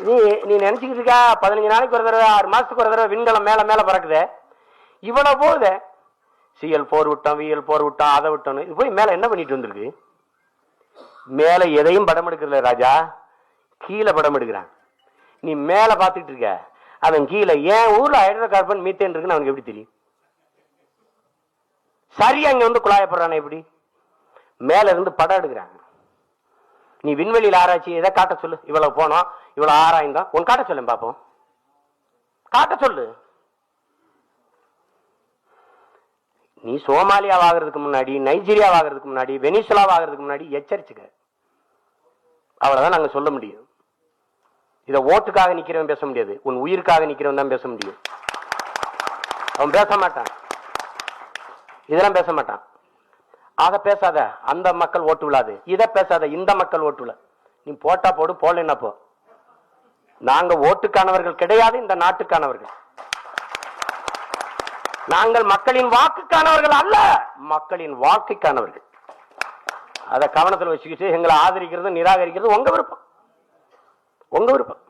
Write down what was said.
நீ நீ நினைச்சுக்கிட்டு இருக்கா 15 நாளைக்கு ஒரு தடவை 6 மாசத்துக்கு ஒரு தடவை விண்கலம் மேல மேல பறக்குது, இவ்வளவு போகுது. CL4 விட்டோம், VL4 விட்டோம், அதை விட்டோம். இது போய் மேல என்ன பண்ணிட்டு வந்திருக்கு? மேல எதையும் படம் எடுக்கிறல ராஜா, கீழே படம் எடுக்கிறான். நீ மேல பாத்துக்கிட்டு இருக்க, அவன் கீழே. ஏன் ஊர்ல ஹைட்ரோ கார்பன் மீத்தேன் இருக்குன்னு அவனுக்கு எப்படி தெரியும்? சரி, அங்க வந்து குழாயப்படுறானே எப்படி? மேல இருந்து படம் எடுக்கிறாங்க. நீ விண்வெளியில் ஆராய்ச்சி எதை காட்ட சொல்லு. இவ்வளவு போனோம், இவ்வளவு ஆராய்ந்தோம், உன் காட்ட சொல்லு பாப்போம். காட்ட சொல்லு. நீ சோமாலியா ஆகிறதுக்கு முன்னாடி, நைஜீரியா ஆகிறதுக்கு முன்னாடி, வெனிசுலா ஆகிறதுக்கு முன்னாடி எச்சரிச்சுக்க. அவ்வளவுதான் நாங்க சொல்ல முடியும். இத ஓட்டுக்காக நிக்கிறவன் பேச முடியாது, உன் உயிருக்காக நிக்கிறவன் தான் பேச முடியும். அவன் பேச மாட்டான், இதெல்லாம் பேச மாட்டான். அத பேசாத, அந்த மக்கள் ஓட்டு விழாது. இத பேசாத, இந்த மக்கள் ஓட்டு விழா. நீ போட்டா போடு, போடலன்னா போ. நாங்க ஓட்டுக்கானவர்கள் கிடையாது, இந்த நாட்டுக்கானவர்கள். நாங்கள் மக்களின் வாக்குக்கானவர்கள் அல்ல, மக்களின் வாழ்க்கைக்கானவர்கள். அதை கவனத்தில் வச்சுக்கிட்டு எங்களை ஆதரிக்கிறது நிராகரிக்கிறது உங்க விருப்பம், உங்க விருப்பம்.